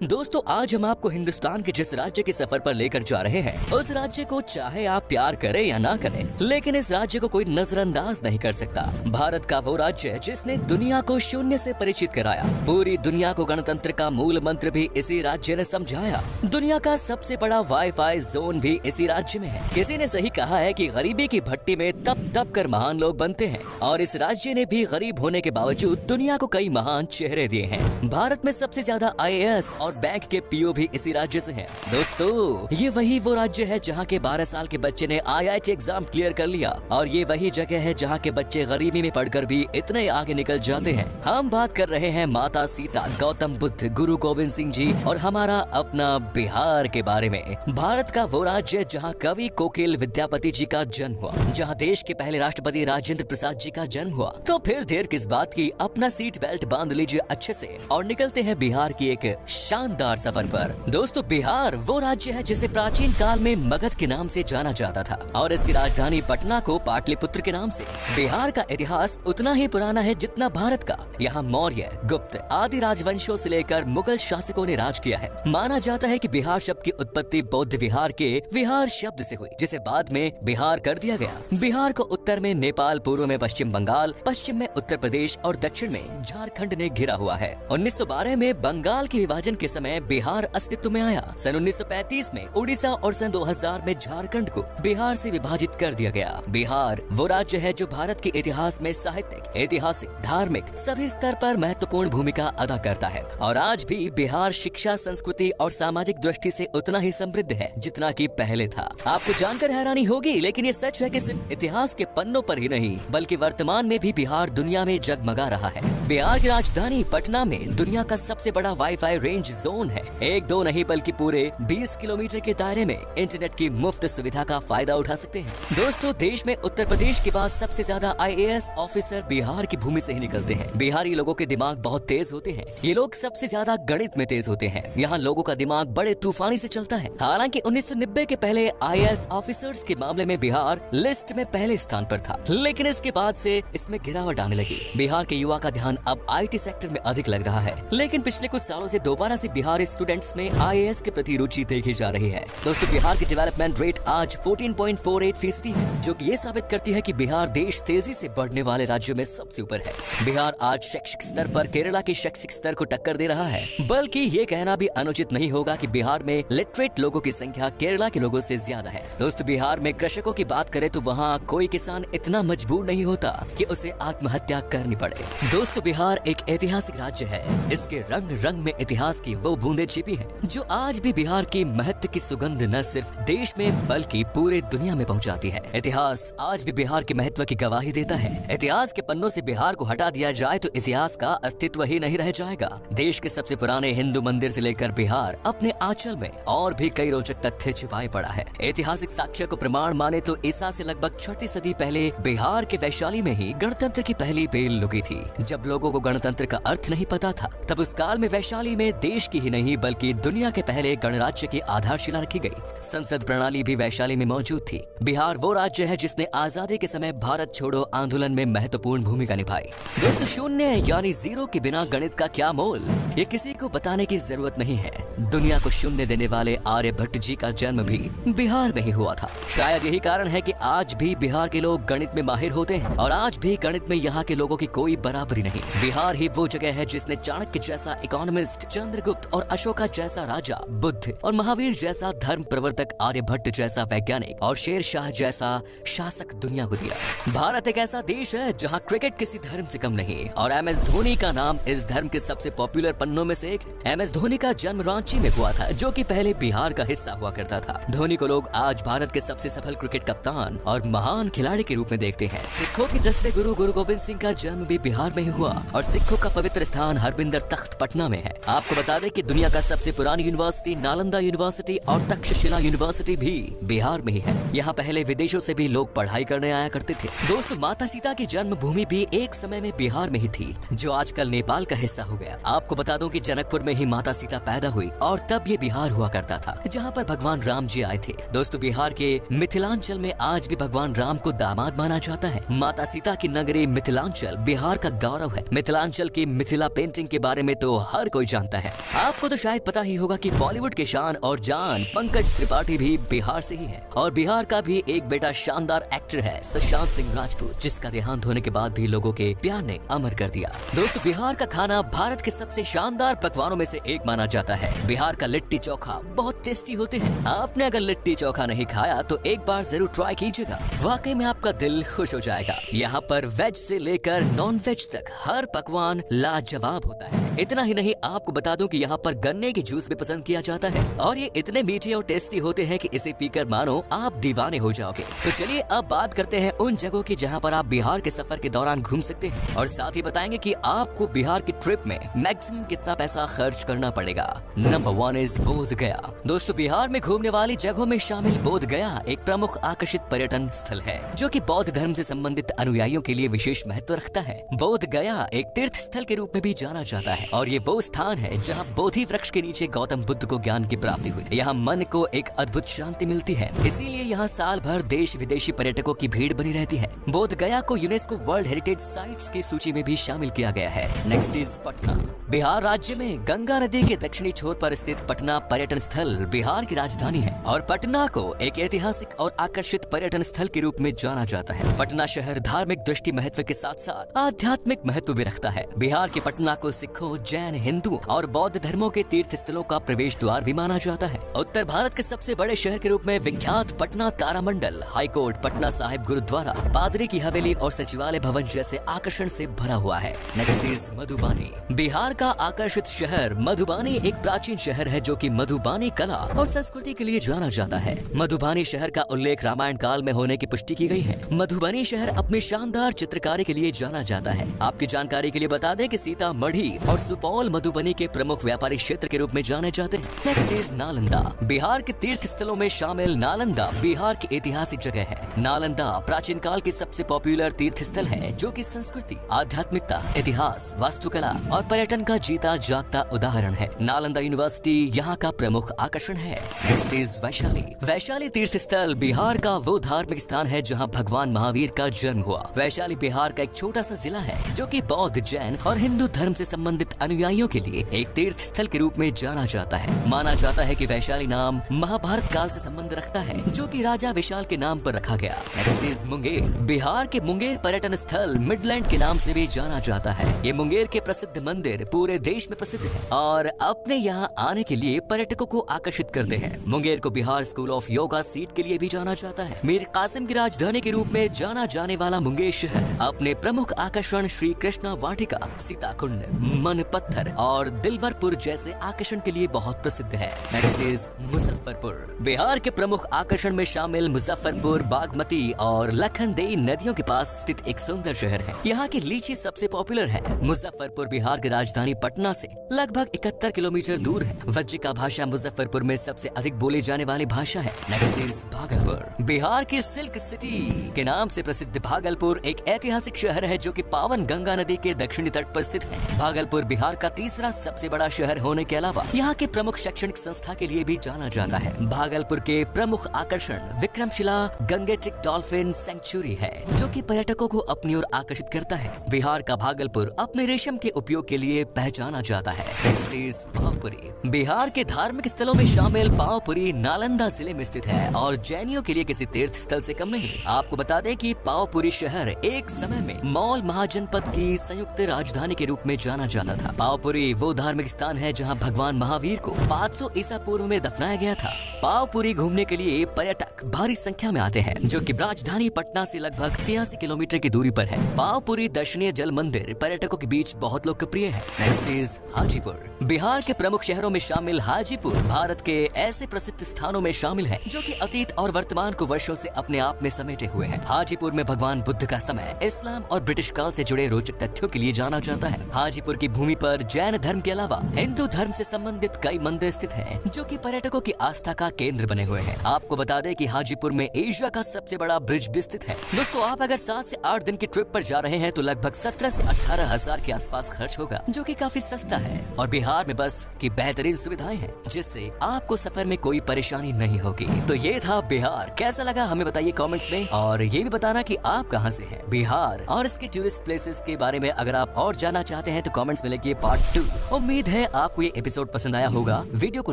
दोस्तों आज हम आपको हिंदुस्तान के जिस राज्य के सफर पर लेकर जा रहे हैं, उस राज्य को चाहे आप प्यार करें या ना करें, लेकिन इस राज्य को कोई नजरअंदाज नहीं कर सकता। भारत का वो राज्य जिसने दुनिया को शून्य से परिचित कराया, पूरी दुनिया को गणतंत्र का मूल मंत्र भी इसी राज्य ने समझाया। दुनिया का सबसे बड़ा वाईफाई जोन भी इसी राज्य में है। किसी ने सही कहा है कि गरीबी की भट्टी में तप तप कर महान लोग बनते हैं, और इस राज्य ने भी गरीब होने के बावजूद दुनिया को कई महान चेहरे दिए हैं। भारत में सबसे ज्यादा IAS और बैंक के PO भी इसी राज्य से हैं। दोस्तों ये वही वो राज्य है जहाँ के 12 साल के बच्चे ने IIT एग्जाम क्लियर कर लिया, और ये वही जगह है जहाँ के बच्चे गरीबी में पढ़कर भी इतने आगे निकल जाते हैं। हम बात कर रहे हैं माता सीता, गौतम बुद्ध, गुरु गोविंद सिंह जी और हमारा अपना बिहार के बारे में। भारत का वो राज्य जहाँ कवि कोकिल विद्यापति जी का जन्म हुआ, जहाँ देश के पहले राष्ट्रपति राजेंद्र प्रसाद जी का जन्म हुआ। तो फिर देर किस बात की, अपना सीट बेल्ट बांध लीजिए अच्छे से और निकलते हैं बिहार की एक शानदार सफर पर। दोस्तों बिहार वो राज्य है जिसे प्राचीन काल में मगध के नाम से जाना जाता था, और इसकी राजधानी पटना को पाटलिपुत्र के नाम से। बिहार का इतिहास उतना ही पुराना है जितना भारत का। यहाँ मौर्य, गुप्त आदि राजवंशों से लेकर मुगल शासकों ने राज किया है। माना जाता है कि बिहार शब्द की उत्पत्ति बौद्ध विहार के विहार शब्द से हुई, जिसे बाद में बिहार कर दिया गया। बिहार को उत्तर में नेपाल, पूर्व में पश्चिम बंगाल, पश्चिम में उत्तर प्रदेश और दक्षिण में झारखंड ने घिरा हुआ है। 1912 में बंगाल के विभाजन के समय बिहार अस्तित्व में आया। सन 1935 में उड़ीसा और सन 2000 में झारखंड को बिहार से विभाजित कर दिया गया। बिहार वो राज्य है जो भारत के इतिहास में साहित्यिक, ऐतिहासिक, धार्मिक सभी स्तर पर महत्वपूर्ण भूमिका अदा करता है, और आज भी बिहार शिक्षा, संस्कृति और सामाजिक दृष्टि से उतना ही समृद्ध है जितना कि पहले था। आपको जानकर हैरानी होगी, लेकिन ये सच है कि सिर्फ इतिहास के पन्नों पर ही नहीं बल्कि वर्तमान में भी बिहार दुनिया में जगमगा रहा है। बिहार की राजधानी पटना में दुनिया का सबसे बड़ा वाईफाई रेंज जोन है। एक दो नहीं बल्कि पूरे 20 किलोमीटर के दायरे में इंटरनेट की मुफ्त सुविधा का फायदा उठा सकते हैं। दोस्तों देश में उत्तर प्रदेश के बाद सबसे ज्यादा IAS ऑफिसर बिहार की भूमि से ही निकलते हैं। बिहारी लोगों के दिमाग बहुत तेज होते हैं। ये लोग सबसे ज्यादा गणित में तेज होते हैं। यहाँ लोगों का दिमाग बड़े तूफानी से चलता है। हालांकि 1990 के पहले IAS ऑफिसर्स के मामले में बिहार लिस्ट में पहले स्थान पर था, लेकिन इसके बाद से इसमें गिरावट आने लगी। बिहार के युवा का ध्यान अब IT सेक्टर में अधिक लग रहा है, लेकिन पिछले कुछ सालों से दोबारा से बिहारी स्टूडेंट्स में IAS के प्रति रुचि देखी जा रही है। दोस्तों बिहार की डेवलपमेंट रेट आज 14.48% है, जो कि ये साबित करती है कि बिहार देश तेजी से बढ़ने वाले राज्यों में सबसे ऊपर है। बिहार आज शैक्षिक स्तर पर केरला के शैक्षिक स्तर को टक्कर दे रहा है, बल्कि ये कहना भी अनुचित नहीं होगा कि बिहार में लिटरेट लोगों की संख्या केरला के लोगों से ज्यादा है। दोस्तों बिहार में कृषकों की बात करें तो वहाँ कोई किसान इतना मजबूर नहीं होता कि उसे आत्महत्या करनी पड़े। दोस्तों बिहार एक ऐतिहासिक राज्य है। इसके रंग रंग में इतिहास की वो बूंदें छिपी हैं, जो आज भी बिहार की महत्व की सुगंध न सिर्फ देश में बल्कि पूरे दुनिया में पहुंचाती है। इतिहास आज भी बिहार के महत्व की गवाही देता है। इतिहास के पन्नों से बिहार को हटा दिया जाए तो इतिहास का अस्तित्व ही नहीं रह जाएगा। देश के सबसे पुराने हिंदू मंदिर से लेकर बिहार अपने आंचल में और भी कई रोचक तथ्य छिपाए पड़ा है। ऐतिहासिक साक्ष्य को प्रमाण माने तो ईसा से लगभग 6वीं सदी पहले बिहार के वैशाली में ही गणतंत्र की पहली बेल लुकी थी। जब लोगों को गणतंत्र का अर्थ नहीं पता था, तब उस काल में वैशाली में देश की ही नहीं बल्कि दुनिया के पहले गणराज्य की आधारशिला रखी गई। संसद प्रणाली भी वैशाली में मौजूद थी। बिहार वो राज्य है जिसने आजादी के समय भारत छोड़ो आंदोलन में महत्वपूर्ण भूमिका निभाई। दोस्तों शून्य यानी जीरो के बिना गणित का क्या मोल, ये किसी को बताने की जरूरत नहीं है। दुनिया को शून्य देने वाले आर्यभट्ट जी का जन्म भी बिहार में ही हुआ था। शायद यही कारण है कि आज भी बिहार के लोग गणित में माहिर होते हैं, और आज भी गणित में यहाँ के लोगों की कोई बराबरी नहीं। बिहार ही वो जगह है जिसने चाणक्य जैसा इकोनॉमिस्ट, चंद्रगुप्त और अशोका जैसा राजा, बुद्ध और महावीर जैसा धर्म प्रवर्तक, आर्यभट्ट जैसा वैज्ञानिक और शेर शाह जैसा शासक दुनिया को दिया। भारत एक ऐसा देश है जहाँ क्रिकेट किसी धर्म से कम नहीं, और MS धोनी का नाम इस धर्म के सबसे पॉपुलर पन्नों में से एक। MS धोनी का जन्म रांची में हुआ था, जो कि पहले बिहार का हिस्सा हुआ करता था। धोनी को लोग आज भारत के सबसे सफल क्रिकेट कप्तान और महान खिलाड़ी के रूप में देखते हैं। सिखों के 10वें गुरु गुरु गोविंद सिंह का जन्म भी बिहार में ही हुआ, और सिखों का पवित्र स्थान हरबिंदर तख्त पटना में है। आपको बता दें कि दुनिया का सबसे पुरानी यूनिवर्सिटी नालंदा यूनिवर्सिटी और तक्षशिला यूनिवर्सिटी भी बिहार में ही है। यहाँ पहले विदेशों से भी लोग पढ़ाई करने आया करते थे। दोस्तों माता सीता की जन्मभूमि भी एक समय में बिहार में ही थी, जो आजकल नेपाल का हिस्सा हो गया। आपको बता दूं कि जनकपुर में ही माता सीता पैदा हुई, और तब ये बिहार हुआ करता था जहाँ पर भगवान राम जी आए थे। दोस्तों बिहार के मिथिलांचल में आज भी भगवान राम को दामाद माना जाता है। माता सीता की नगरी मिथिलांचल बिहार का गौरव है। मिथिलांचल की मिथिला पेंटिंग के बारे में तो हर कोई जानता है। आपको तो शायद पता ही होगा कि बॉलीवुड के शान और जान पंकज त्रिपाठी भी बिहार से ही है और बिहार का भी एक बेटा शानदार एक्टर है सुशांत सिंह राजपूत, जिसका देहांत होने के बाद भी लोगों के प्यार ने अमर कर दिया। दोस्तों, बिहार का खाना भारत के सबसे शानदार पकवानों में से एक माना जाता है। बिहार का लिट्टी चोखा बहुत टेस्टी होते हैं। आपने अगर लिट्टी चोखा नहीं खाया तो एक बार जरूर ट्राई कीजिएगा, वाकई में आपका दिल खुश हो जाएगा। यहाँ पर वेज से लेकर नॉन वेज तक हर पकवान लाजवाब होता है। इतना ही नहीं, आपको बता दूं कि यहाँ पर गन्ने की जूस भी पसंद किया जाता है और ये इतने मीठे और टेस्टी होते हैं कि इसे पीकर मानो आप दीवाने हो जाओगे। तो चलिए अब बात करते हैं उन जगहों की जहाँ पर आप बिहार के सफर के दौरान घूम सकते हैं और साथ ही बताएंगे कि आपको बिहार की ट्रिप में मैक्सिमम कितना पैसा खर्च करना पड़ेगा। नंबर 1 इज बोध गया। दोस्तों, बिहार में घूमने वाली जगहों में शामिल बोध गया एक प्रमुख आकर्षित पर्यटन स्थल है जो कि बौद्ध धर्म से संबंधित अनुयायियों के लिए विशेष महत्व रखता है। बोध गया एक तीर्थ स्थल के रूप में भी जाना जाता है और ये वो स्थान है जहाँ बोधि वृक्ष के नीचे गौतम बुद्ध को ज्ञान की प्राप्ति हुई। यहाँ मन को एक अद्भुत शांति मिलती है, इसीलिए यहाँ साल भर देश विदेशी पर्यटकों की भीड़ बनी रहती है। बोध गया को यूनेस्को वर्ल्ड हेरिटेज साइट्स की सूची में भी शामिल किया गया है। Next is Patna. बिहार राज्य में गंगा नदी के दक्षिणी छोर पर स्थित पटना पर्यटन स्थल बिहार की राजधानी है और पटना को एक ऐतिहासिक और आकर्षित पर्यटन स्थल के रूप में जाना जाता है। पटना शहर धार्मिक दृष्टि महत्व के साथ साथ आध्यात्मिक महत्व भी रखता है। बिहार के पटना को सिखों, जैन, हिंदू और बौद्ध धर्मों के तीर्थ स्थलों का प्रवेश द्वार भी माना जाता है। उत्तर भारत के सबसे बड़े शहर के रूप में विख्यात पटना तारामंडल, हाईकोर्ट, पटना साहिब गुरुद्वारा, पादरी की हवेली और सचिवालय भवन जैसे आकर्षण से भरा हुआ है। Next is Madhubani. बिहार का आकर्षित शहर मधुबानी एक प्राचीन शहर है जो कि मधुबानी कला और संस्कृति के लिए जाना जाता है। मधुबानी शहर का उल्लेख रामायण काल में होने की पुष्टि की गई है। मधुबनी शहर अपनी शानदार चित्रकारी के लिए जाना जाता है। आपकी जानकारी के लिए बता दें कि सीतामढ़ी और सुपौल मधुबनी के प्रमुख व्यापारिक क्षेत्र के रूप में जाने जाते हैं। Next is Nalanda. बिहार के तीर्थ स्थलों में शामिल नालंदा बिहार की ऐतिहासिक जगह है। नालंदा प्राचीन काल की सबसे पॉपुलर तीर्थ स्थल है जो कि संस्कृति, आध्यात्मिकता, इतिहास, वास्तुकला और पर्यटन का जीता जागता उदाहरण है। नालंदा यूनिवर्सिटी यहाँ का प्रमुख आकर्षण है। Next is Vaishali. वैशाली तीर्थ स्थल बिहार का वो धार्मिक स्थान है जहाँ भगवान महावीर का जन्म हुआ। वैशाली बिहार का एक छोटा सा जिला है जो कि बौद्ध, जैन और हिंदू धर्म से संबंधित अनुयायियों के लिए एक तीर्थ स्थल के रूप में जाना जाता है। माना जाता है कि वैशाली नाम महाभारत काल से संबंध रखता है जो कि राजा विशाल के नाम पर रखा गया। Next is Munger. बिहार के मुंगेर पर्यटन स्थल मिडलैंड के नाम से भी जाना जाता है। ये मुंगेर के प्रसिद्ध मंदिर पूरे देश में प्रसिद्ध है और अपने यहाँ आने के लिए पर्यटकों को आकर्षित करते हैं। मुंगेर को Bihar school of yoga seat के लिए भी जाना जाता है। मीर कासिम की राजधानी के रूप में जाना जाने वाला मुंगेर शहर अपने प्रमुख आकर्षण श्री कृष्णा वाटिका, सीताकुंड, मन पत्थर और दिलवरपुर जैसे आकर्षण के लिए बहुत प्रसिद्ध है। Next is Muzaffarpur. बिहार के प्रमुख आकर्षण में शामिल मुजफ्फरपुर बागमती और लखनदेई नदियों के पास स्थित एक सुंदर शहर है। यहाँ की लीची सबसे पॉपुलर है। मुजफ्फरपुर बिहार की राजधानी पटना से लगभग 71 किलोमीटर दूर है। वज्जिका भाषा मुजफ्फरपुर में सबसे अधिक बोली जाने वाली भाषा है। Next is Bhagalpur. बिहार की सिल्क सिटी के नाम से प्रसिद्ध भागलपुर एक ऐतिहासिक शहर है जो कि पावन गंगा नदी के दक्षिणी तट पर स्थित है। भागलपुर बिहार का तीसरा सबसे बड़ा शहर होने के अलावा यहाँ के प्रमुख शैक्षणिक संस्था के लिए भी जाना जाता है। भागलपुर के प्रमुख आकर्षण विक्रमशिला गंगेटिक डॉल्फिन सेंचुरी है जो कि पर्यटकों को अपनी ओर आकर्षित करता है। बिहार का भागलपुर अपने रेशम के उपयोग के लिए पहचाना जाता है। Next is Pawapuri. बिहार के धार्मिक स्थलों में शामिल पावपुरी नालंदा जिले में स्थित है और जैनियों के लिए किसी तीर्थ स्थल से कम नहीं। आपको बता दें कि पावपुरी शहर एक समय में मौल महाजनपद की संयुक्त राजधानी के रूप में जाना जाता था। पावपुरी वो धार्मिक स्थान है जहां भगवान महावीर को 500 ईसा पूर्व में दफनाया गया था। पावपुरी घूमने के लिए पर्यटक भारी संख्या में आते हैं जो कि राजधानी पटना से लगभग 83 किलोमीटर की दूरी पर है। पावपुरी दर्शनीय जल मंदिर पर्यटकों के बीच बहुत लोकप्रिय है। Next is Hajipur. बिहार के प्रमुख शहरों में शामिल हाजीपुर भारत के ऐसे प्रसिद्ध स्थानों में शामिल है जो कि अतीत और वर्तमान को वर्षों से अपने आप में समेटे हुए हैं। हाजीपुर में भगवान बुद्ध का समय, इस्लाम और ब्रिटिश काल से जुड़े रोचक तथ्यों के लिए जाना जाता है। हाजीपुर की भूमि पर जैन धर्म के अलावा हिंदू धर्म से संबंधित कई मंदिर स्थित हैं जो कि पर्यटकों की आस्था का केंद्र बने हुए हैं। आपको बता दें कि हाजीपुर में एशिया का सबसे बड़ा ब्रिज भी स्थित है। दोस्तों, आप अगर 7 से 8 दिन की ट्रिप पर जा रहे हैं तो लगभग 17 से 18 हजार के आसपास खर्च होगा जो कि काफी सस्ता है और बिहार में बस की बेहतरीन सुविधाएं हैं जिससे आपको सफर में कोई परेशानी नहीं होगी। तो ये था बिहार। कैसा लगा हमें बताइए कमेंट्स में और ये भी बताना कि आप कहां से हैं। बिहार और इसके टूरिस्ट प्लेसेस के बारे में अगर आप और जानना चाहते हैं तो कमेंट्स में लिखिए पार्ट 2। उम्मीद है है आपको ये एपिसोड पसंद आया होगा। वीडियो को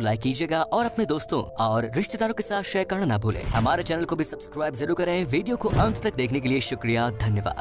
लाइक कीजिएगा और अपने दोस्तों और रिश्तेदारों के साथ शेयर करना ना भूलें। हमारे चैनल को भी सब्सक्राइब जरूर करें। वीडियो को अंत तक देखने के लिए शुक्रिया, धन्यवाद।